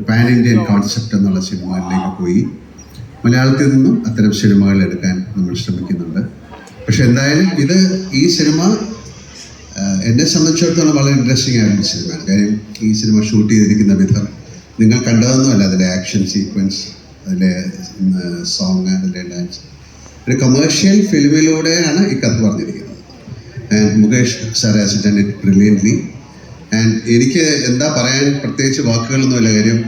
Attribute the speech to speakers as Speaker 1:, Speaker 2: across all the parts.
Speaker 1: Pan Indian concept എന്നുള്ള സിനിമകളിലേക്ക് പോയി. മലയാളത്തിൽ നിന്നും അത്തരം സിനിമകൾ എടുക്കാൻ നമ്മൾ ശ്രമിക്കുന്നുണ്ട്. പക്ഷെ എന്തായാലും ഈ സിനിമ എന്നെ സംബന്ധിച്ചിടത്തോളം വളരെ ഇൻട്രസ്റ്റിംഗ് ആയിട്ടുള്ള സിനിമയാണ്. കാര്യം ഈ സിനിമ ഷൂട്ട് ചെയ്തിരിക്കുന്ന വിധം നിങ്ങൾ കണ്ടതൊന്നുമല്ല. അതിലെ ആക്ഷൻ സീക്വൻസ്, അതിലെ സോങ്, അതിലെ ഡാൻസ്, ഒരു കമേഴ്ഷ്യൽ ഫിലിമിലൂടെയാണ് ഈ കഥ പറഞ്ഞിരിക്കുന്നത്. And Mukesh sir has done it brilliantly. And എനിക്ക് എന്താ പറയാൻ പ്രത്യേകിച്ച് വാക്കുകളൊന്നുമില്ല. കാര്യം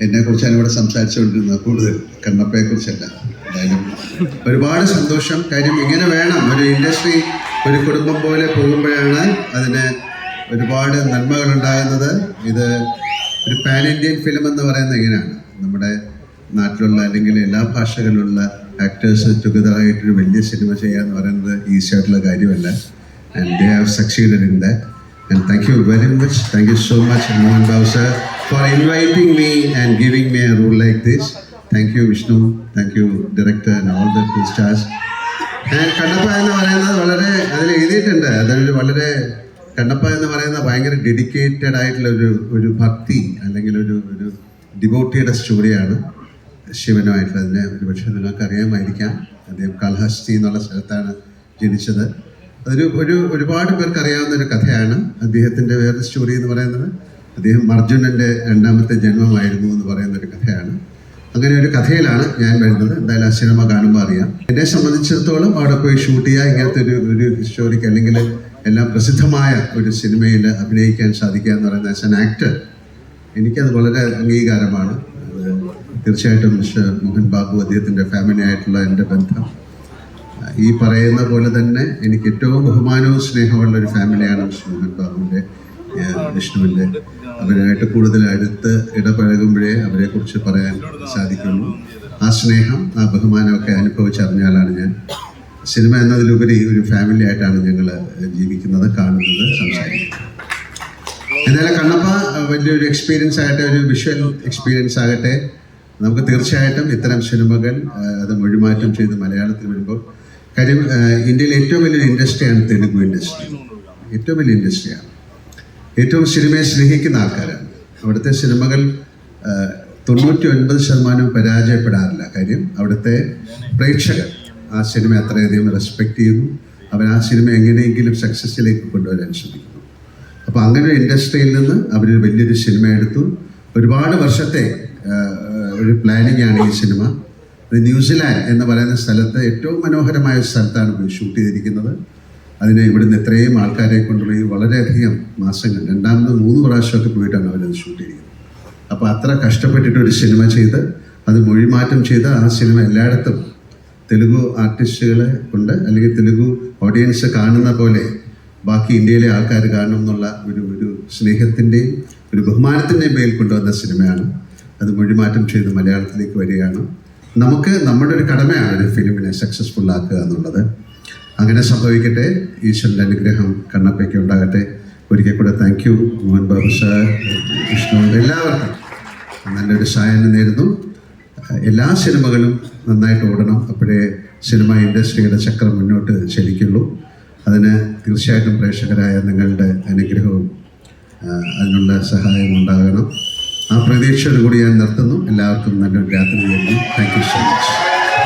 Speaker 1: എന്നെക്കുറിച്ചാണ് ഇവിടെ സംസാരിച്ചുകൊണ്ടിരുന്നത്, കൂടുതൽ കണ്ണപ്പയെക്കുറിച്ചല്ല. എന്തായാലും ഒരുപാട് സന്തോഷം. കാര്യം ഇങ്ങനെ വേണം ഒരു ഇൻഡസ്ട്രി, ഒരു കുടുംബം പോലെ പോകുമ്പോഴാണ് അതിന് ഒരുപാട് നന്മകളുണ്ടാകുന്നത്. ഇത് ഒരു പാൻ ഇന്ത്യൻ ഫിലിം എന്ന് പറയുന്നത് ഇങ്ങനെയാണ്. നമ്മുടെ നാട്ടിലുള്ള അല്ലെങ്കിൽ എല്ലാ ഭാഷകളിലുള്ള ആക്ടേഴ്സ് ടുഗദറായിട്ടൊരു വലിയ സിനിമ ചെയ്യുക എന്ന് പറയുന്നത് ഈസി ആയിട്ടുള്ള കാര്യമല്ല. And they have succeeded in that. And thank you very much. Thank you so much, Mohan Babu sir, for inviting me and giving me a role like this. Thank you, Vishnu. Thank you, director and all the two stars. And Kannappa എന്ന് പറയുന്നത് വളരെ അതിൽ എഴുതിയിട്ടുണ്ട്. അതൊരു വളരെ കണ്ണപ്പ എന്ന് പറയുന്നത് ഭയങ്കര ഡെഡിക്കേറ്റഡ് ആയിട്ടുള്ള ഒരു ഭക്തി അല്ലെങ്കിൽ ഒരു ഡിവോട്ടിയുടെ സ്റ്റോറിയാണ് ശിവനുമായിട്ടുള്ള. അതിനെ ഒരുപക്ഷെ നിങ്ങൾക്ക് അറിയാമായിരിക്കാം. അദ്ദേഹം കാളഹസ്തി എന്നുള്ള സ്ഥലത്താണ് ജനിച്ചത്. ഒരുപാട് പേർക്ക് അറിയാവുന്ന ഒരു കഥയാണ്. അദ്ദേഹത്തിൻ്റെ വേറെ സ്റ്റോറി എന്ന് പറയുന്നത് അദ്ദേഹം അർജുനൻ്റെ രണ്ടാമത്തെ ജന്മമായിരുന്നു എന്ന് പറയുന്ന ഒരു കഥയാണ്. അങ്ങനെ ഒരു കഥയിലാണ് ഞാൻ വരുന്നത്. എന്തായാലും ആ സിനിമ കാണുമ്പോൾ അറിയാം. എന്നെ സംബന്ധിച്ചിടത്തോളം അവിടെ പോയി ഷൂട്ട് ചെയ്യുക, ഇങ്ങനത്തെ ഒരു ഹിസ്റ്റോറിക് അല്ലെങ്കിൽ എല്ലാം പ്രസിദ്ധമായ ഒരു സിനിമയിൽ അഭിനയിക്കാൻ സാധിക്കുക എന്ന് പറയുന്നത് ആസ് ആൻ ആക്ടർ എനിക്കത് വളരെ അംഗീകാരമാണ്. തീർച്ചയായിട്ടും മിസ്റ്റർ മോഹൻ ബാബു, അദ്ദേഹത്തിൻ്റെ ഫാമിലി ആയിട്ടുള്ള എൻ്റെ ബന്ധം ഈ പറയുന്ന പോലെ തന്നെ എനിക്ക് ഏറ്റവും ബഹുമാനവും സ്നേഹമുള്ള ഒരു ഫാമിലിയാണ് മിസ്റ്റർ മോഹൻ ബാബുവിൻ്റെ, വിഷ്ണുവിൻ്റെ. അവരുമായിട്ട് കൂടുതൽ അടുത്ത് ഇടപഴകുമ്പോഴേ അവരെക്കുറിച്ച് പറയാൻ സാധിക്കുള്ളൂ. ആ സ്നേഹം, ആ ബഹുമാനമൊക്കെ അനുഭവിച്ചറിഞ്ഞാലാണ് ഞാൻ. സിനിമ എന്നതിലുപരി ഒരു ഫാമിലി ആയിട്ടാണ് ഞങ്ങൾ ജീവിക്കുന്നത്, കാണുന്നത്, സംസാരിക്കുന്നത്. എന്നാലും കണ്ണപ്പ വലിയൊരു എക്സ്പീരിയൻസ് ആകട്ടെ, ഒരു വിഷ്വൽ എക്സ്പീരിയൻസ് ആകട്ടെ. നമുക്ക് തീർച്ചയായിട്ടും ഇത്തരം സിനിമകൾ അത് മൊഴിമാറ്റം ചെയ്ത് മലയാളത്തിൽ വരുമ്പോൾ, കാര്യം ഇന്ത്യയിലെ ഏറ്റവും വലിയൊരു ഇൻഡസ്ട്രിയാണ് തെലുഗു ഇൻഡസ്ട്രി. ഏറ്റവും വലിയ ഇൻഡസ്ട്രിയാണ്. ഏറ്റവും സിനിമയെ സ്നേഹിക്കുന്ന ആൾക്കാരാണ്. അവിടുത്തെ സിനിമകൾ 99% പരാജയപ്പെടാറില്ല. കാര്യം അവിടുത്തെ പ്രേക്ഷകർ ആ സിനിമ അത്രയധികം റെസ്പെക്റ്റ് ചെയ്യുന്നു. അവർ ആ സിനിമ എങ്ങനെയെങ്കിലും സക്സസ്സിലേക്ക് കൊണ്ടുവരാൻ ശ്രമിക്കുന്നു. അപ്പോൾ അങ്ങനെ ഒരു ഇൻഡസ്ട്രിയിൽ നിന്ന് അവരൊരു വലിയൊരു സിനിമ എടുത്തു. ഒരുപാട് വർഷത്തെ ഒരു പ്ലാനിങ് ആണ് ഈ സിനിമ. ന്യൂസിലാൻഡ് എന്ന് പറയുന്ന സ്ഥലത്ത് ഏറ്റവും മനോഹരമായ സ്ഥലത്താണ് പോയി ഷൂട്ട് ചെയ്തിരിക്കുന്നത്. അതിന് ഇവിടുന്ന് എത്രയും ആൾക്കാരെ കൊണ്ടുപോയി വളരെയധികം മാസങ്ങൾ, 2-3 പ്രാവശ്യമൊക്കെ പോയിട്ടാണ് അവരത് ഷൂട്ട് ചെയ്തിരിക്കുന്നത്. അപ്പോൾ അത്ര കഷ്ടപ്പെട്ടിട്ട് ഒരു സിനിമ ചെയ്ത് അത് മൊഴിമാറ്റം ചെയ്ത് ആ സിനിമ എല്ലായിടത്തും തെലുഗു ആർട്ടിസ്റ്റുകളെ കൊണ്ട് അല്ലെങ്കിൽ തെലുഗു ഓഡിയൻസ് കാണുന്ന പോലെ ബാക്കി ഇന്ത്യയിലെ ആൾക്കാർ കാണണം എന്നുള്ള ഒരു സ്നേഹത്തിൻ്റെയും ഒരു ബഹുമാനത്തിൻ്റെയും മേൽ കൊണ്ടുവന്ന സിനിമയാണ്. അത് മൊഴിമാറ്റം ചെയ്ത് മലയാളത്തിലേക്ക് വരികയാണ്. നമുക്ക് നമ്മുടെ ഒരു കടമയാണ് ഒരു ഫിലിമിനെ സക്സസ്ഫുൾ ആക്കുക എന്നുള്ളത്. അങ്ങനെ സംഭവിക്കട്ടെ. ഈശ്വരൻ്റെ അനുഗ്രഹം കണ്ണപ്പയ്ക്ക് ഉണ്ടാകട്ടെ. ഒരിക്കൽ കൂടെ thank you Mohan Babu sir, വിഷ്ണുവിൻ്റെ എല്ലാവർക്കും നല്ലൊരു സായനം നേരുന്നു. എല്ലാ സിനിമകളും നന്നായിട്ട് ഓടണം. അപ്പോഴേ സിനിമ ഇൻഡസ്ട്രിയുടെ ചക്രം മുന്നോട്ട് ചലിക്കുള്ളൂ. അതിന് തീർച്ചയായിട്ടും പ്രേക്ഷകരായ നിങ്ങളുടെ അനുഗ്രഹവും അതിനുള്ള സഹായം ഉണ്ടാകണം. ആ പ്രതീക്ഷയോടുകൂടി ഞാൻ നിർത്തുന്നു. എല്ലാവർക്കും നല്ലൊരു രാത്രി നേരുന്നു. Thank you so much.